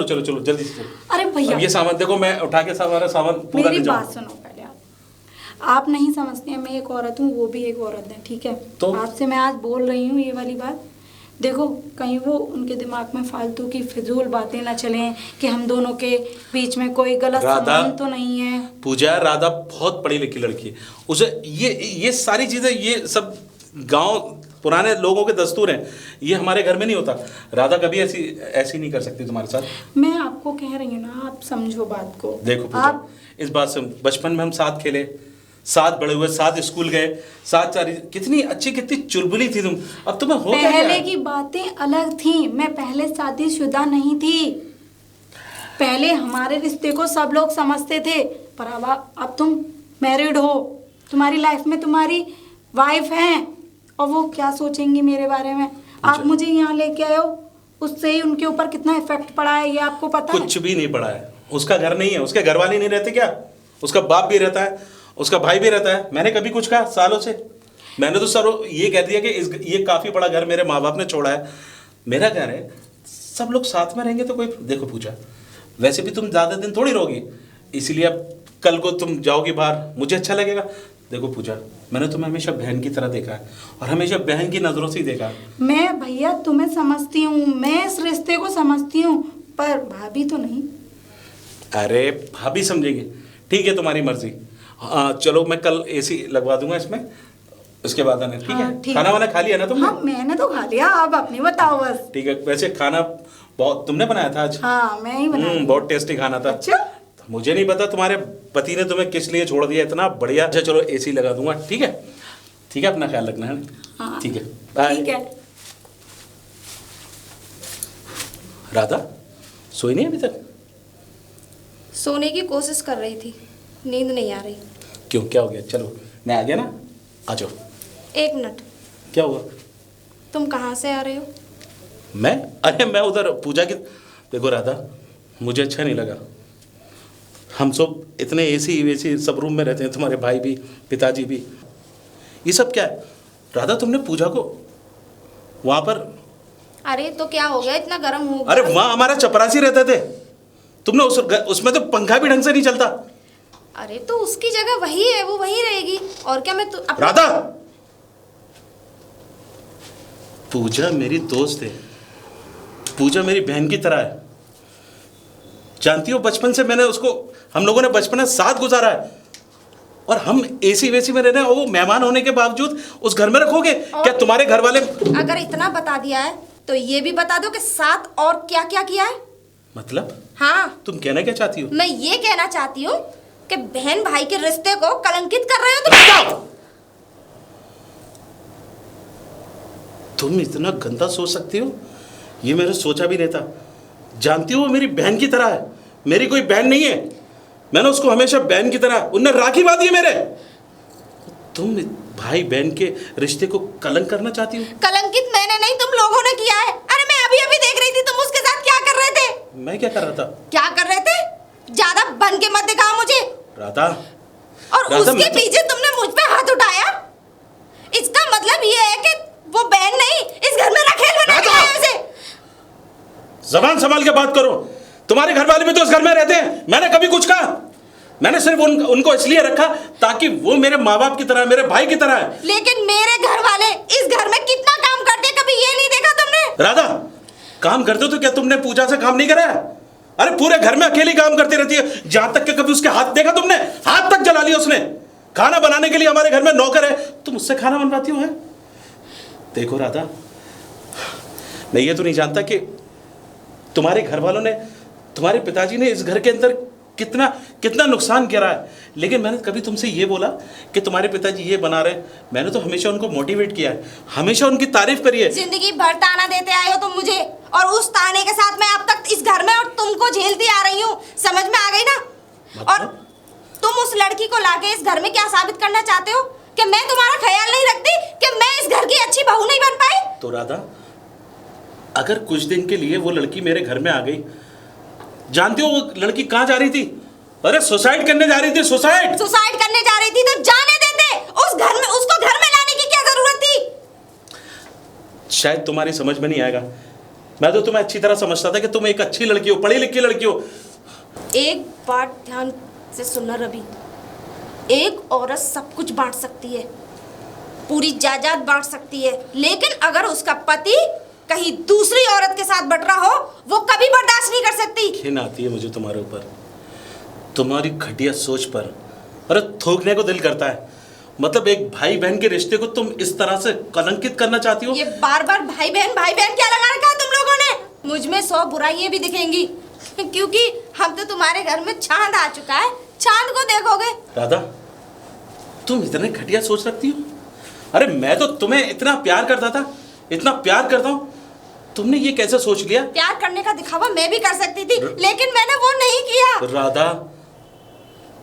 जल्दी से चलो। अरे भैया, अब ये सामान देखो, मैं उठा के सारा सामान पूरा मेरी ले बात जाऊँ। सुनो पहले। आप नहीं समझते हैं, मैं एक औरत हूँ, वो भी एक औरत है, ठीक है? तो आपसे मैं आज बोल रही हूँ ये वाली बात। देखो, कहीं वो उनके दिमाग में फालतू की फिजूल बातें ना चलें कि हम दोनों के बीच में कोई गलत संबंध तो नहीं है। पूजा, राधा बहुत पढ़ी लिखी लड़की है, उसे ये सारी चीजें, ये सब गांव पुराने लोगों के दस्तूर हैं, ये हमारे घर में नहीं होता। राधा कभी ऐसी नहीं कर सकती तुम्हारे साथ। मैं आपको कह रही हूँ ना, आप समझो बात को। देखो पूजा, इस बात से बचपन में हम साथ खेले, साथ बड़े हुए, साथ स्कूल गए, साथ सारी, कितनी अच्छी कितनी चुलबुली थी तुम। अब तुम्हें हो क्या? पहले की बातें अलग थी, मैं पहले शादीशुदा नहीं थी। पहले हमारे रिश्ते को सब लोग समझते थे, पर अब तुम मैरिड हो, तुम्हारी लाइफ में तुम्हारी वाइफ है, और वो क्या सोचेंगी मेरे बारे में? आप मुझे यहाँ लेके आए हो, उससे ही उनके ऊपर कितना इफेक्ट पड़ा है ये आपको पता है? कुछ भी नहीं पड़ा है। उसका घर नहीं है, उसके घर वाले नहीं रहते क्या? उसका बाप भी रहता है, उसका भाई भी रहता है। मैंने कभी कुछ कहा सालों से? मैंने तो सर ये कह दिया कि ये काफ़ी बड़ा घर मेरे माँ बाप ने छोड़ा है, मेरा घर है, सब लोग साथ में रहेंगे तो कोई। देखो पूजा, वैसे भी तुम ज़्यादा दिन थोड़ी रहोगी, इसीलिए अब कल को तुम जाओगी बाहर, मुझे अच्छा लगेगा। देखो पूजा, मैंने तुम्हें हमेशा बहन की तरह देखा है, और हमेशा बहन की नज़रों से ही देखा है। मैं भैया तुम्हें समझती हूँ, मैं इस रिश्ते को समझती हूँ, पर भाभी तो नहीं। अरे भाभी समझेगी, ठीक है, तुम्हारी मर्जी। हाँ चलो, मैं कल एसी लगवा दूंगा इसमें, उसके बाद आने, ठीक हाँ, है? ठीक। खाना वाना खा लिया ना तुमने? हाँ, मैंने तो खा लिया, आप अपनी बताओ बस। ठीक है, वैसे खाना बहुत तुमने बनाया था आज? हाँ, मैं ही बनाई। बहुत टेस्टी खाना था। अच्छा? मुझे नहीं पता तुम्हारे पति ने तुम्हें किस लिए छोड़ दिया, इतना बढ़िया। अच्छा चलो, एसी लगा दूंगा, ठीक है? ठीक है, अपना ख्याल रखना है। हाँ, ठीक है, बाय। ठीक है। राधा सोई नहीं अभी तक? सोने की कोशिश कर रही थी, नींद नहीं आ रही। क्यों, क्या हो गया? चलो मैं आ गया ना, आ जाओ। एक मिनट, क्या हुआ? तुम कहाँ से आ रहे हो? मैं? अरे मैं उधर पूजा की। देखो राधा, मुझे अच्छा नहीं लगा। हम सब इतने एसी वेसी सब रूम में रहते हैं, तुम्हारे भाई भी, पिताजी भी, ये सब क्या है? राधा, तुमने पूजा को वहाँ पर। अरे तो क्या हो गया, इतना गर्म हो गया? अरे वहाँ हमारा चपरासी रहते थे, तुमने उसमें तो पंखा भी ढंग से नहीं चलता। अरे तो उसकी जगह वही है, वो वही रहेगी, और क्या? मैं तो राधा, पूजा मेरी दोस्त है, पूजा मेरी बहन की तरह है। जानती हो, बचपन से मैंने उसको, हम लोगों ने बचपन में साथ गुजारा है, और हम एसी वेसी में रह रहे हैं, और वो मेहमान होने के बावजूद उस घर में रखोगे क्या? तुम्हारे घर वाले अगर इतना बता दिया है तो ये भी बता दो कि साथ और क्या क्या किया है। मतलब? हाँ, तुम कहना क्या चाहती हो? मैं ये कहना चाहती हूँ कि बहन भाई के रिश्ते को कलंकित कर रहे हो तुम इतना गंदा सोच सकती हो? ये मैंने सोचा भी नहीं था। जानती हो, वो मेरी बहन की तरह है, मेरी कोई बहन नहीं है। मैंने उसको हमेशा बहन की तरह, उनने राखी बांधी है मेरे। तुम भाई बहन के रिश्ते को कलंक करना चाहती हो? कलंकित मैंने नहीं, तुम लोगों ने किया है। अरे मैं अभी अभी देख रही थी तुम उसके साथ क्या कर रहे थे। मैं क्या कर रहा था? क्या कर रहे थे? ज्यादा बन के मत दिखाओ मुझे। राधा, और राधा, उसके पीछे तुमने मुझ पे हाथ उठाया, इसका मतलब ये है कि वो बहन नहीं, इस घर में रखेल बना के आए उसे। जबान संभाल के बात करो, तुम्हारे घर वाले भी तो इस घर में रहते हैं। मैंने कभी कुछ कहा? मैंने सिर्फ उनको इसलिए रखा ताकि वो मेरे माँ बाप की तरह, मेरे भाई की तरह है। लेकिन मेरे घर वाले इस घर में कितना काम करते, कभी ये नहीं देखा तुमने? राधा, काम करते हो तो क्या तुमने पूजा से काम नहीं कराया? अरे पूरे घर में अकेली काम करती रहती है, जहां तक कि कभी उसके हाथ देखा तुमने? हाथ तक जला लिया उसने। खाना बनाने के लिए हमारे घर में नौकर है, तुम उससे खाना बनवाती हो? है? देखो राधा, मैं ये तो नहीं जानता कि तुम्हारे घर वालों ने, तुम्हारे पिताजी ने इस घर के अंदर कितना कितना नुकसान करा है, लेकिन मैंने कभी तुमसे ये बोला कि तुम्हारे पिताजी ये बना रहे हैं? मैंने तो हमेशा उनको मोटिवेट किया है, हमेशा उनकी तारीफ करी है। जिंदगी भर ताना देते आए हो तुम मुझे, और उस ताने के साथ मैं अब तक इस घर में और तुमको झेलती आ रही हूँ। समझ में आ गई ना? और तुम उस लड़की को लाके इस घर में क्या साबित करना चाहते हो? कि मैं तुम्हारा ख्याल नहीं रखती, कि मैं इस घर की अच्छी बहू नहीं बन पाई? तो राधा, अगर कुछ दिन के लिए वो लड़की मेरे घर में आ गई, जानती हो वो लड़की कहाँ जा रही थी? अरे सुसाइड करने जा रही थी। सुसाइड करने जा रही थी तो जाने देते। उस घर में उसको घर में लाने की क्या जरूरत थी? शायद तुम्हारी समझ में नहीं आएगा। मैं तो तुम्हें अच्छी तरह समझता था कि तुम एक अच्छी लड़की हो, पढ़ी लिखी लड़की हो। एक बात ध्यान से सुनना रवि, एक औरत सब कुछ बांट सकती है, पूरी जायदाद बांट सकती है, लेकिन अगर उसका पति कहीं दूसरी औरत के साथ बट रहा हो, वो कभी बर्दाश्त नहीं कर सकती। घिन आती है मुझे तुम्हारे ऊपर, तुम्हारी घटिया सोच पर। अरे थूकने को दिल करता है। मतलब एक भाई बहन के रिश्ते को तुम इस तरह से कलंकित करना चाहती हो? ये बार बार भाई बहन क्या लगा रखा है तुम लोगों ने? मुझ में 100 बुराइयां भी दिखेंगी, क्योंकि हम तो तुम्हारे घर में चांद आ चुका है, चांद को देखोगे। राधा, तुम इतने घटिया सोच रखती हो? अरे मैं तो तुम्हें इतना प्यार करता था, इतना प्यार करता हूँ, तुमने ये कैसे सोच लिया? प्यार करने का दिखावा मैं भी कर सकती थी, लेकिन मैंने वो नहीं किया। राधा,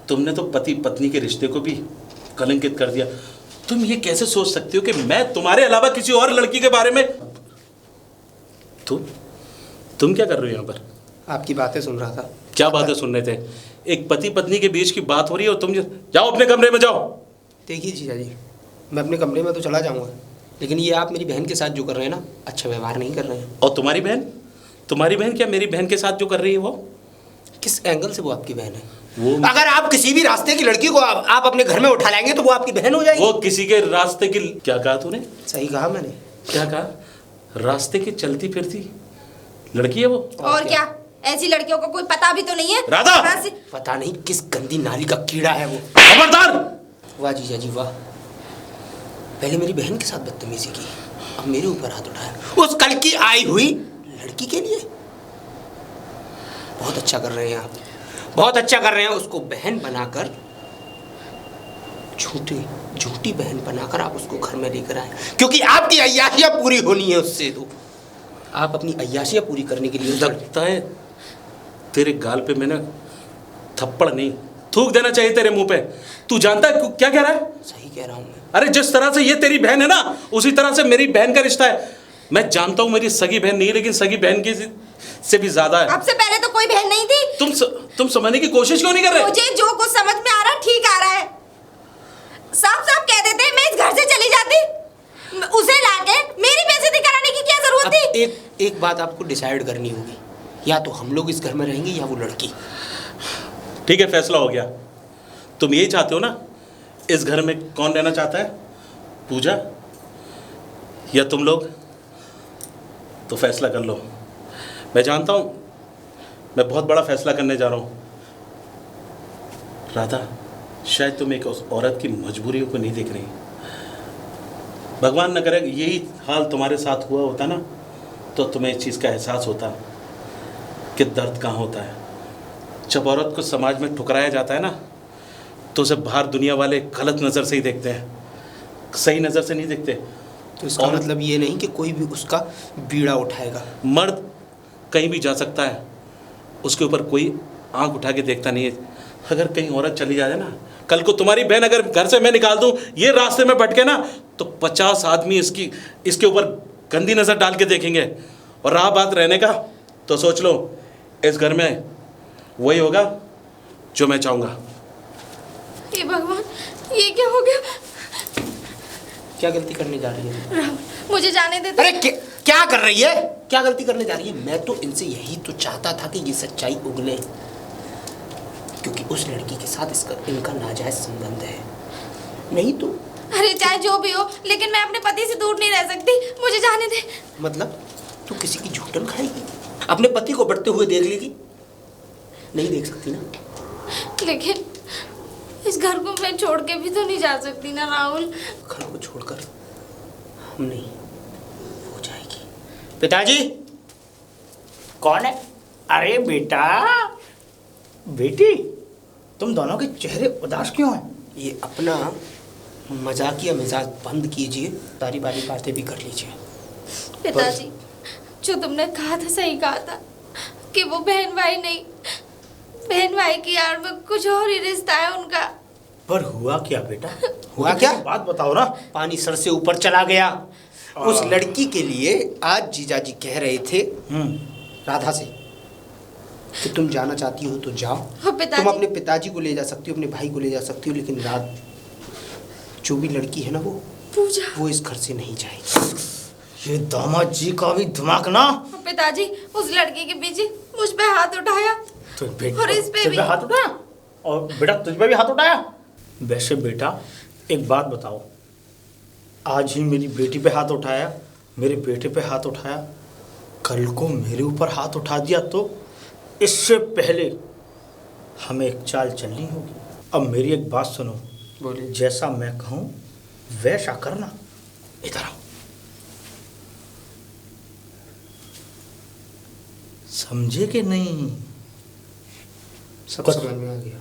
तुमने तो पति पत्नी के रिश्ते को भी कलंकित कर दिया। तुम ये कैसे सोच सकती हो कि मैं तुम्हारे अलावा किसी और लड़की के बारे में? तुम क्या कर रहे हो यहाँ पर? आपकी बातें सुन रहा था। क्या बातें सुन रहे थे? एक पति पत्नी के बीच की बात हो रही है और तुम जाओ अपने कमरे में जाओ। देखिए जीजा जी, मैं अपने कमरे में तो चला जाऊंगा, लेकिन ये आप मेरी बहन के साथ जो कर रहे हैं ना, अच्छा व्यवहार नहीं कर रहे हैं। और तुम्हारी बहन क्या मेरी बहन के साथ जो कर रही है वो? किस एंगल से वो आपकी बहन है? वो अगर आप किसी भी रास्ते की लड़की को आप अपने घर में उठा लाएंगे तो वो आपकी बहन हो जाएगी। वो किसी के रास्ते की, क्या कहा तूने? सही कहा मैंने। क्या कहा? रास्ते की चलती फिरती लड़की है वो? और क्या? ऐसी लड़कियों को कोई पता भी तो नहीं है। राधा! पता नहीं किस गंदी नाली का कीड़ा है वो। खबरदार! वाह जीजा जी वाह, पहले मेरी बहन के साथ बदतमीजी की, अब मेरे ऊपर हाथ उठाया उस कल की आई हुई लड़की के लिए। बहुत अच्छा कर रहे हैं आप, बहुत अच्छा कर रहे हैं। उसको बहन बनाकर, झूठी बहन बनाकर आप उसको घर में लेकर आए, क्योंकि आपकी अय्याशियां पूरी होनी है उससे। तो आप अपनी अय्याशियां पूरी करने के लिए लगता है तेरे गाल पे मैंने थप्पड़ नहीं थूक देना चाहिए तेरे मुंह पे। तू जानता है क्या कह रहा है? सही कह रहा हूं मैं। अरे जिस तरह से ये तेरी बहन है ना, उसी तरह से मेरी बहन का रिश्ता है। मैं जानता हूँ मेरी सगी बहन नहीं है, लेकिन सगी बहन की से भी ज्यादा है। अब से पहले तो कोई बहन नहीं थी। तुम समझने की कोशिश क्यों नहीं कर रहे? मुझे जो कुछ समझ में आ रहा है ठीक आ रहा है। साफ साफ कह देते मैं इस घर से चली जाती, उसे लाके मेरी बेइज्जती कराने की क्या जरूरत थी? एक बात आपको डिसाइड करनी होगी, या तो हम लोग इस घर में रहेंगे या वो लड़की। ठीक है, फैसला हो गया। तुम यही चाहते हो ना? इस घर में कौन रहना चाहता है, पूजा या तुम लोग? तो फैसला कर लो। मैं जानता हूं मैं बहुत बड़ा फैसला करने जा रहा हूं। राधा, शायद तुम एक औरत की मजबूरियों को नहीं देख रही। भगवान न करे यही हाल तुम्हारे साथ हुआ होता ना, तो तुम्हें इस चीज़ का एहसास होता कि दर्द कहाँ होता है। जब औरत को समाज में ठुकराया जाता है ना, तो उसे बाहर दुनिया वाले गलत नज़र से ही देखते हैं, सही नज़र से नहीं देखते। तो इसका मतलब ये नहीं कि कोई भी उसका बीड़ा उठाएगा। मर्द कहीं भी जा सकता है, उसके ऊपर कोई आंख उठा के देखता नहीं है। अगर कहीं औरत चली जाए ना, कल को तुम्हारी बहन अगर घर से मैं निकाल दूं, ये रास्ते में भटके ना, तो 50 आदमी इसके ऊपर गंदी नज़र डाल के देखेंगे। और रहा बात रहने का, तो सोच लो इस घर में वही होगा जो मैं चाहूँगा। हे भगवान, ये क्या हो गया? क्या गलती करने जा रही है? राहुल, मुझे जाने दे। अरे क्या कर रही है? क्या गलती करने जा रही है? मैं तो इनसे यही तो चाहता था कि ये सच्चाई उगले, क्योंकि उस लड़की के साथ इनका नाजायज संबंध है। नहीं तो अरे चाहे जो भी हो, लेकिन मैं अपने पति से दूर नहीं रह सकती, मुझे जाने दे। मतलब तू किसी की झूठन खाएगी? अपने पति को बढ़ते हुए देख लेगी? नहीं देख सकती ना। लेकिन इस घर को मैं छोड़ के भी तो नहीं जा सकती ना राहुल। घर को छोड़कर हम नहीं, हो जाएगी। पिताजी। कौन है? अरे बेटा, बेटी, तुम दोनों के चेहरे उदास क्यों हैं? ये अपना मजाकिया मिजाज बंद कीजिए, सारी बारी बातें भी कर लीजिए। पिताजी, जो तुमने कहा था सही कहा था कि वो बहन भाई नहीं, बहन भाई की यार में कुछ और ही रिश्ता है उनका। पर हुआ क्या बेटा? हुआ क्या? बात बताओ ना। पानी सर से ऊपर चला गया। उस लड़की के लिए आज जीजाजी कह रहे थे राधा से कि तुम जाना चाहती हो तो जाओ, पिताजी। तुम अपने पिताजी को ले जा सकती हो, अपने भाई को ले जा सकती हो, लेकिन रात जो भी लड़की है ना पूजा, वो इस घर से नहीं जाएगी। ये दामाद जी का भी दिमाग ना। पिताजी उस लड़की के पीछे मुझ पे हाथ उठाया तो बेटा और इस पे तुझ भी। पे हाथ उठाया और बेटा तुझ पे भी हाथ उठाया। वैसे बेटा एक बात बताओ, आज ही मेरी बेटी पे हाथ उठाया, मेरे बेटे पे हाथ उठाया, कल को मेरे ऊपर हाथ उठा दिया तो इससे पहले हमें एक चाल चलनी होगी। अब मेरी एक बात सुनो, बोलिए। जैसा मैं कहूँ वैसा करना। इधर आओ। समझे कि नहीं? सब समझ में आ गया।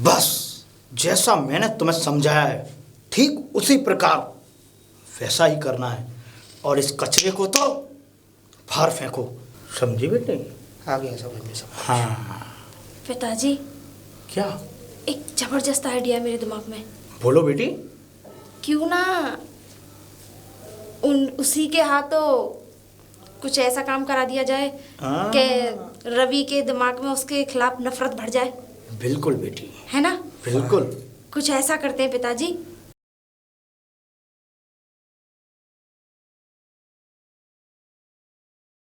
बस जैसा मैंने तुम्हें समझाया है ठीक उसी प्रकार वैसा ही करना है, और इस कचरे को तो बाहर फेंको। समझे बेटे? आ गया समझ में सब। हाँ। पिताजी क्या? एक जबरदस्त आइडिया मेरे दिमाग में। बोलो बेटी। क्यों ना उसी के हाथों कुछ ऐसा काम करा दिया जाए कि रवि के दिमाग में उसके खिलाफ नफरत भर जाए। बिल्कुल बेटी, है ना? बिल्कुल। कुछ ऐसा करते हैं पिताजी